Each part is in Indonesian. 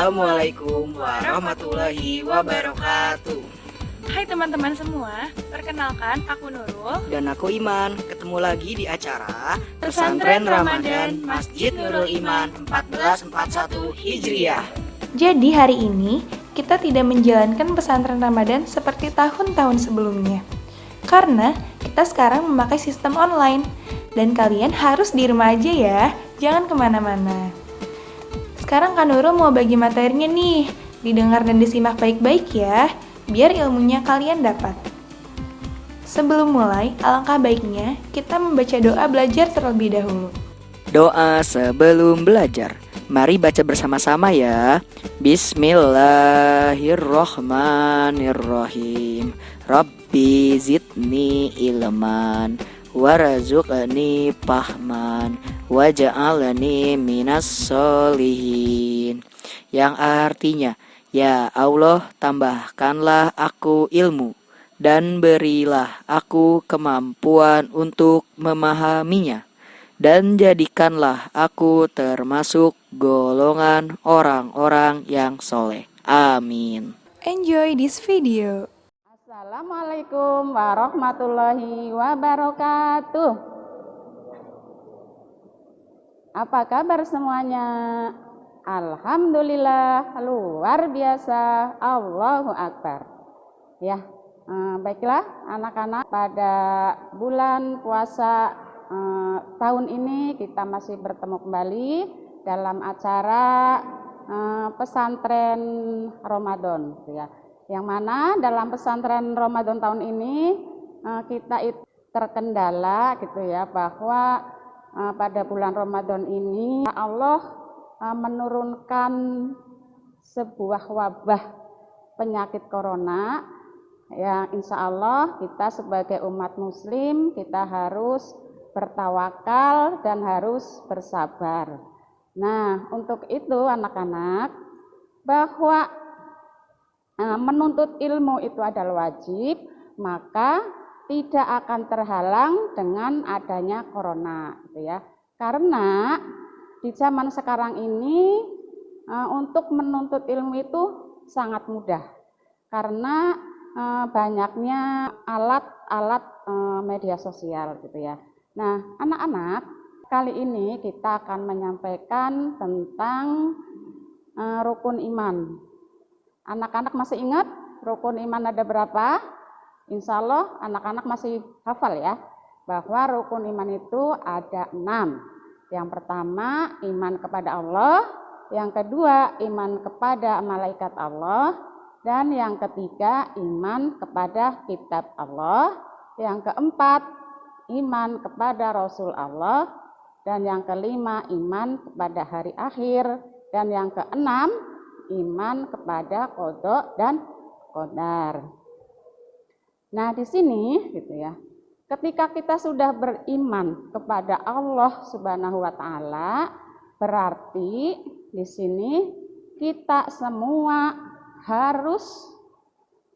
Assalamualaikum warahmatullahi wabarakatuh. Hai teman-teman semua, perkenalkan aku Nurul Dan aku Iman, ketemu lagi di acara Pesantren Ramadan Masjid Nurul Iman 1441 Hijriah. Jadi hari ini kita tidak menjalankan pesantren Ramadan seperti tahun-tahun sebelumnya. Karena kita sekarang memakai sistem online. Dan kalian harus di rumah aja ya, jangan kemana-mana. Sekarang Kak Nurul mau bagi materinya nih, didengar dan disimak baik-baik ya, biar ilmunya kalian dapat. Sebelum mulai, alangkah baiknya kita membaca doa belajar terlebih dahulu. Doa sebelum belajar. Mari baca bersama-sama ya. Bismillahirrohmanirrohim. Rabbi zidni ilman warzuqni fahman waj'alni minas solihin. Yang artinya, ya Allah, tambahkanlah aku ilmu dan berilah aku kemampuan untuk memahaminya, dan jadikanlah aku termasuk golongan orang-orang yang soleh. Amin. Enjoy this video. Assalamualaikum warahmatullahi wabarakatuh. Apa kabar semuanya? Alhamdulillah, luar biasa, Allahu Akbar. Ya, baiklah anak-anak, pada bulan puasa tahun ini kita masih bertemu kembali dalam acara pesantren Ramadan, ya. Yang mana dalam pesantren Ramadan tahun ini kita itu terkendala gitu ya, bahwa pada bulan Ramadan ini Allah menurunkan sebuah wabah penyakit corona yang insya Allah kita sebagai umat muslim kita harus bertawakal dan harus bersabar. Nah, untuk itu anak-anak, bahwa menuntut ilmu itu adalah wajib, maka tidak akan terhalang dengan adanya corona, gitu ya. Karena di zaman sekarang ini untuk menuntut ilmu itu sangat mudah, karena banyaknya alat-alat media sosial, gitu ya. Nah, anak-anak, kali ini kita akan menyampaikan tentang rukun iman. Anak-anak masih ingat rukun iman ada berapa? Insya Allah anak-anak masih hafal ya, bahwa rukun iman itu ada 6. Yang pertama, iman kepada Allah. Yang kedua, iman kepada malaikat Allah. Dan yang ketiga, iman kepada kitab Allah. Yang keempat, iman kepada Rasul Allah. Dan yang kelima, iman kepada hari akhir. Dan yang keenam, iman kepada qada dan qadar. Nah, di sini gitu ya. Ketika kita sudah beriman kepada Allah Subhanahu wa taala, berarti di sini kita semua harus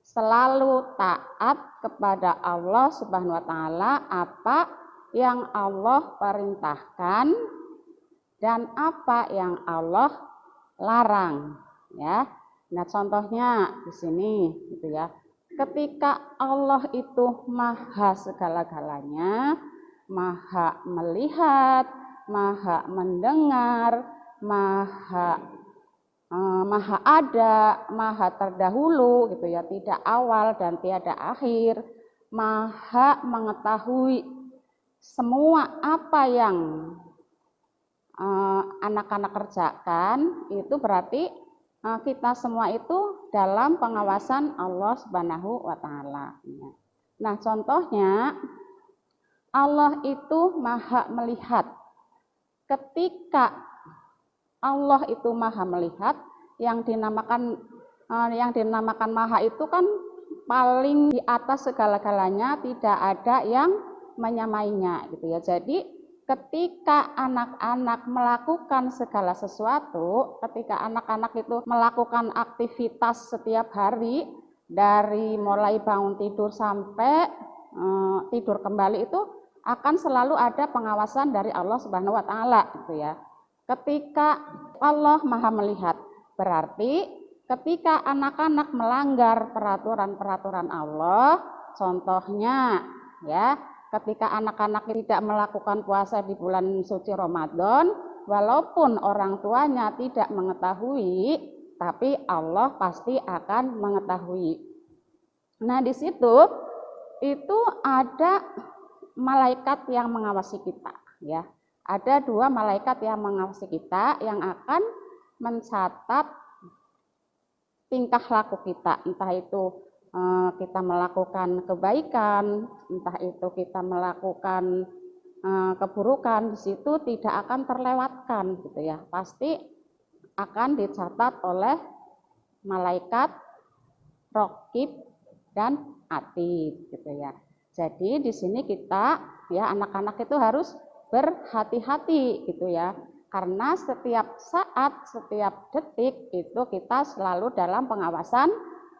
selalu taat kepada Allah Subhanahu wa taala, apa yang Allah perintahkan dan apa yang Allah larang. Ya, nah contohnya di sini, gitu ya. Ketika Allah itu maha segala-galanya, maha melihat, maha mendengar, maha ada, maha terdahulu, gitu ya, tidak awal dan tiada akhir, maha mengetahui semua apa yang anak-anak kerjakan, itu berarti kita semua itu dalam pengawasan Allah Subhanahu wa taala. Nah, contohnya Allah itu maha melihat. Ketika Allah itu maha melihat, yang dinamakan maha itu kan paling di atas segala-galanya, tidak ada yang menyamainya, gitu ya. Jadi ketika anak-anak melakukan segala sesuatu, ketika anak-anak itu melakukan aktivitas setiap hari, dari mulai bangun tidur sampai tidur kembali, itu akan selalu ada pengawasan dari Allah Subhanahu wa taala, gitu ya. Ketika Allah maha melihat, Berarti ketika anak-anak melanggar peraturan-peraturan Allah, contohnya ya, ketika anak-anak tidak melakukan puasa di bulan suci Ramadan, walaupun orang tuanya tidak mengetahui, tapi Allah pasti akan mengetahui. Nah, di situ itu ada malaikat yang mengawasi kita, ya. Ada 2 malaikat yang mengawasi kita yang akan mencatat tingkah laku kita, entah itu kita melakukan kebaikan, entah itu kita melakukan keburukan, di situ tidak akan terlewatkan gitu ya. Pasti akan dicatat oleh malaikat Raqib dan Atid gitu ya. Jadi di sini kita ya anak-anak itu harus berhati-hati gitu ya. Karena setiap saat, setiap detik itu kita selalu dalam pengawasan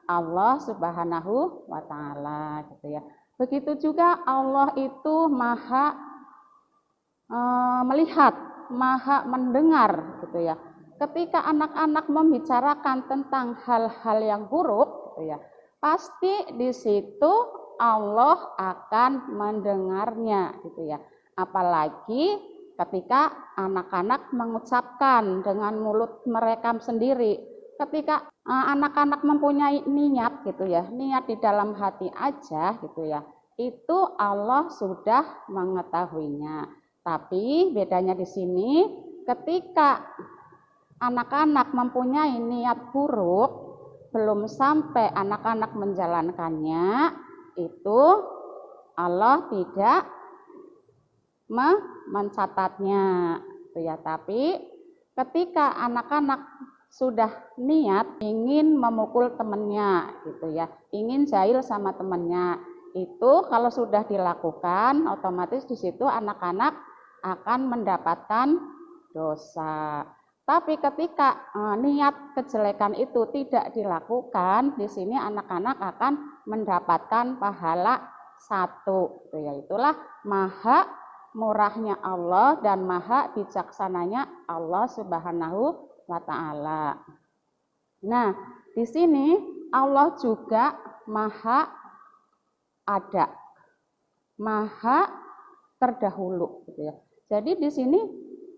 Allah Subhanahu wa taala gitu ya. Begitu juga Allah itu Maha melihat, Maha mendengar gitu ya. Ketika anak-anak membicarakan tentang hal-hal yang buruk gitu ya, pasti di situ Allah akan mendengarnya gitu ya. Apalagi ketika anak-anak mengucapkan dengan mulut mereka sendiri, ketika anak-anak mempunyai niat gitu ya, niat di dalam hati aja gitu ya, itu Allah sudah mengetahuinya. Tapi bedanya di sini, ketika anak-anak mempunyai niat buruk, belum sampai anak-anak menjalankannya, itu Allah tidak mencatatnya gitu ya. Tapi ketika anak-anak sudah niat ingin memukul temannya gitu ya, ingin jahil sama temannya, itu kalau sudah dilakukan otomatis di situ anak-anak akan mendapatkan dosa. Tapi ketika niat kejelekan itu tidak dilakukan, di sini anak-anak akan mendapatkan pahala 1. Yaitulah maha murahnya Allah dan maha bijaksananya Allah Subhanahu wa taala. Nah, di sini Allah juga maha ada, maha terdahulu gitu ya. Jadi di sini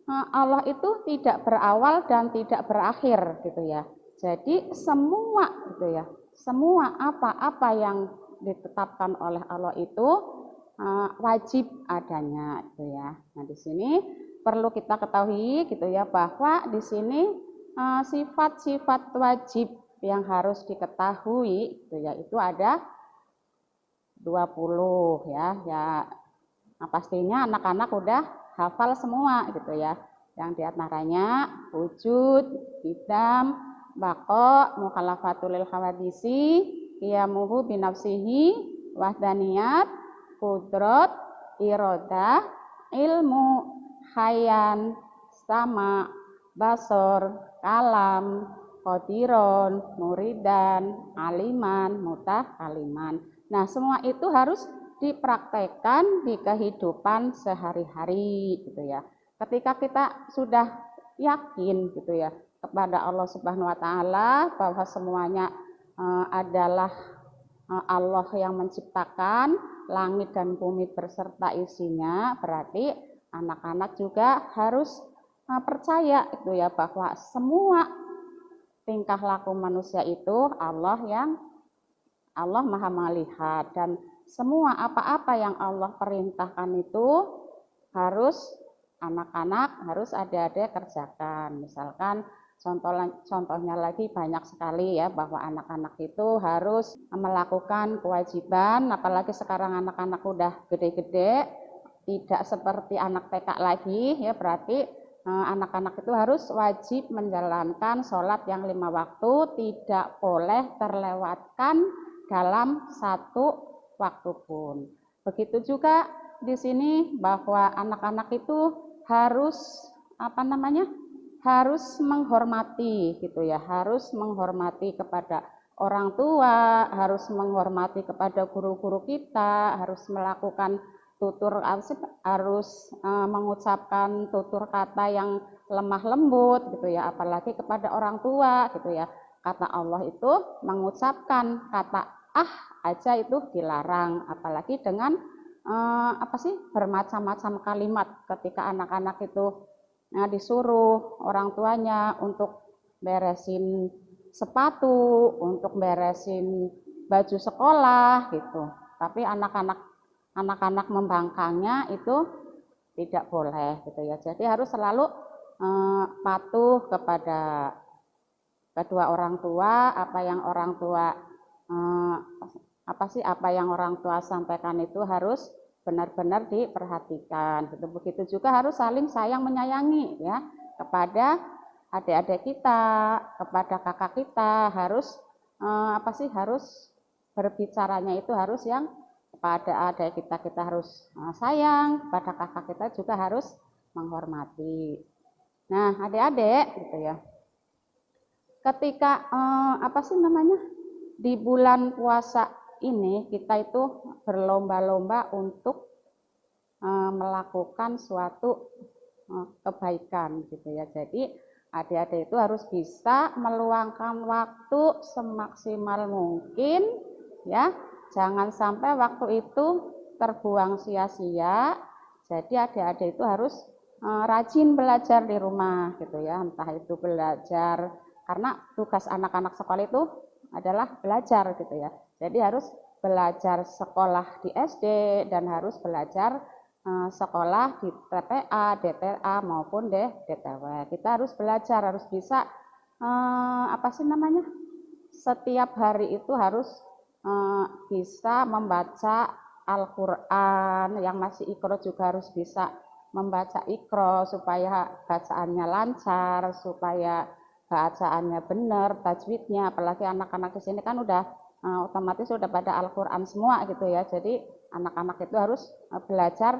Allah itu tidak berawal dan tidak berakhir gitu ya. Jadi semua gitu ya, semua apa-apa yang ditetapkan oleh Allah itu wajib adanya gitu ya. Nah, di sini perlu kita ketahui gitu ya bahwa di sini sifat-sifat wajib yang harus diketahui gitu ya, itu ada 20 ya. Nah, pastinya anak-anak udah hafal semua gitu ya. Yang diantaranya wujud, qidam, baqa, mukhalafatul hawadisi, qiyamuhu binafsihi, wahdaniyat, qudrat, irodah, ilmu, hayan, sama, basor, kalam, qadiron, muridan, aliman, mutakaliman. Nah, semua itu harus dipraktekkan di kehidupan sehari-hari gitu ya. Ketika kita sudah yakin gitu ya kepada Allah Subhanahu wa taala bahwa semuanya adalah Allah yang menciptakan langit dan bumi beserta isinya, berarti anak-anak juga harus percaya itu ya bahwa semua tingkah laku manusia itu Allah Maha melihat, dan semua apa-apa yang Allah perintahkan itu harus anak-anak harus adik-adik kerjakan. Misalkan contohnya lagi banyak sekali ya bahwa anak-anak itu harus melakukan kewajiban, apalagi sekarang anak-anak udah gede-gede, tidak seperti anak TK lagi ya, berarti anak-anak itu harus wajib menjalankan sholat yang 5 waktu, tidak boleh terlewatkan dalam 1 waktu pun. Begitu juga di sini bahwa anak-anak itu harus harus menghormati gitu ya, harus menghormati kepada orang tua, harus menghormati kepada guru-guru kita, harus melakukan mengucapkan tutur kata yang lemah lembut gitu ya, apalagi kepada orang tua gitu ya. Kata Allah itu mengucapkan kata aja itu dilarang, apalagi dengan bermacam-macam kalimat ketika anak-anak itu disuruh orang tuanya untuk beresin sepatu, untuk beresin baju sekolah gitu. Tapi anak-anak membangkangnya itu tidak boleh gitu ya. Jadi harus selalu patuh kepada kedua orang tua, apa yang orang tua sampaikan itu harus benar-benar diperhatikan. Begitu juga harus saling sayang menyayangi ya kepada adik-adik kita, kepada kakak kita, harus harus berbicaranya itu harus yang kepada adik kita harus sayang, kepada kakak kita juga harus menghormati. Nah, adik-adik gitu ya. Ketika di bulan puasa ini kita itu berlomba-lomba untuk melakukan suatu kebaikan gitu ya. Jadi adik-adik itu harus bisa meluangkan waktu semaksimal mungkin ya. Jangan sampai waktu itu terbuang sia-sia. Jadi adik-adik itu harus rajin belajar di rumah gitu ya. Entah itu belajar, karena tugas anak-anak sekolah itu adalah belajar gitu ya. Jadi harus belajar sekolah di SD dan harus belajar sekolah di TPA, DTA maupun DTW. Kita harus belajar, harus bisa setiap hari itu harus bisa membaca Al-Quran. Yang masih Iqra juga harus bisa membaca Iqra supaya bacaannya lancar, supaya bacaannya benar, tajwidnya. Apalagi anak-anak di sini kan udah otomatis sudah pada Al-Quran semua gitu ya. Jadi anak-anak itu harus belajar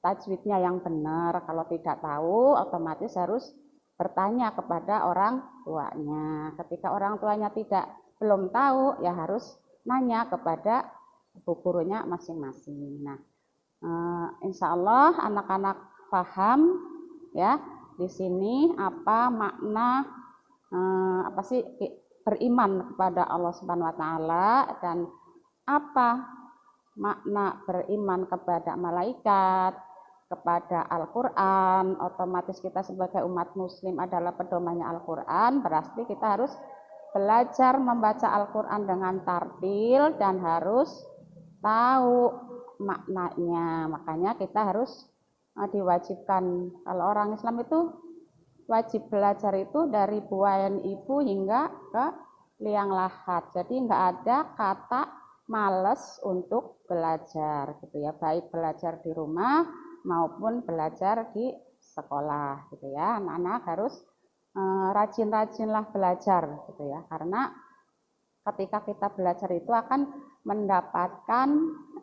tajwidnya yang benar. Kalau tidak tahu otomatis harus bertanya kepada orang tuanya. Ketika orang tuanya belum tahu ya harus nanya kepada ibu gurunya masing-masing. Nah, insya Allah anak-anak paham ya di sini apa makna beriman kepada Allah Subhanahu wa taala dan apa makna beriman kepada malaikat, kepada Al-Qur'an. Otomatis kita sebagai umat muslim adalah pedomannya Al-Qur'an, berarti kita harus belajar membaca Al-Qur'an dengan tartil dan harus tahu maknanya. Makanya kita harus diwajibkan, kalau orang Islam itu wajib belajar itu dari buayan ibu hingga ke liang lahat. Jadi enggak ada kata males untuk belajar gitu ya, baik belajar di rumah maupun belajar di sekolah gitu ya. Anak-anak harus rajin-rajinlah belajar gitu ya, karena ketika kita belajar itu akan mendapatkan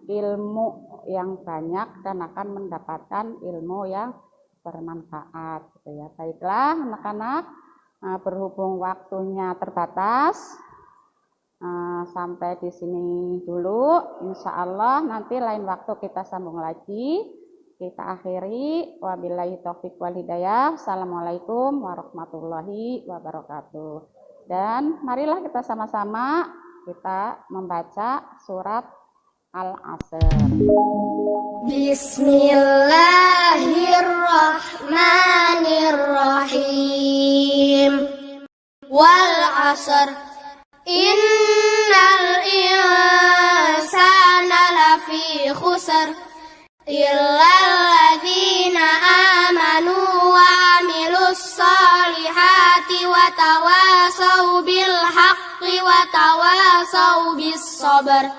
ilmu yang banyak dan akan mendapatkan ilmu yang bermanfaat gitu ya. Baiklah anak-anak, berhubung waktunya terbatas, sampai di sini dulu. Insya Allah nanti lain waktu kita sambung lagi. Kita akhiri, wabillahi taufiq wal hidayah. Assalamualaikum warahmatullahi wabarakatuh. Dan marilah kita sama-sama kita membaca surat Al-Asr. Bismillahirrahmanirrahim. Wal 'asr. Innal insana lafi khusr. Illal ladzina amanu wa 'amilus solihati wa tawasau bil haqqi wa tawasau bis sabr.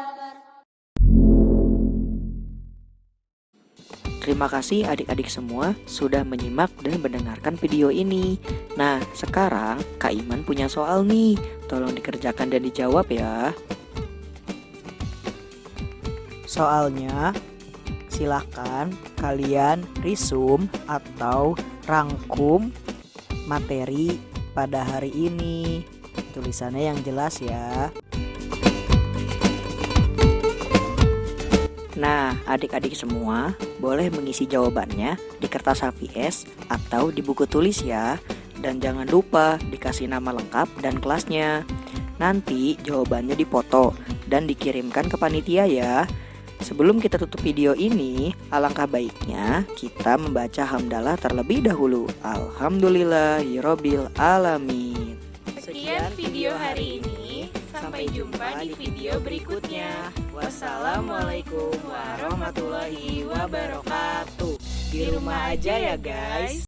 Terima kasih adik-adik semua sudah menyimak dan mendengarkan video ini. Nah, sekarang Kak Iman punya soal nih. Tolong dikerjakan dan dijawab ya. Soalnya, silahkan kalian resume atau rangkum materi pada hari ini. Tulisannya yang jelas ya. Nah, adik-adik semua boleh mengisi jawabannya di kertas HVS atau di buku tulis ya. Dan jangan lupa dikasih nama lengkap dan kelasnya. Nanti jawabannya dipoto dan dikirimkan ke panitia ya. Sebelum kita tutup video ini, alangkah baiknya kita membaca hamdalah terlebih dahulu. Alhamdulillahirabbil alamin. Sekian video hari ini. Sampai jumpa di video berikutnya. Wassalamualaikum warahmatullahi wabarakatuh. Di rumah aja ya guys.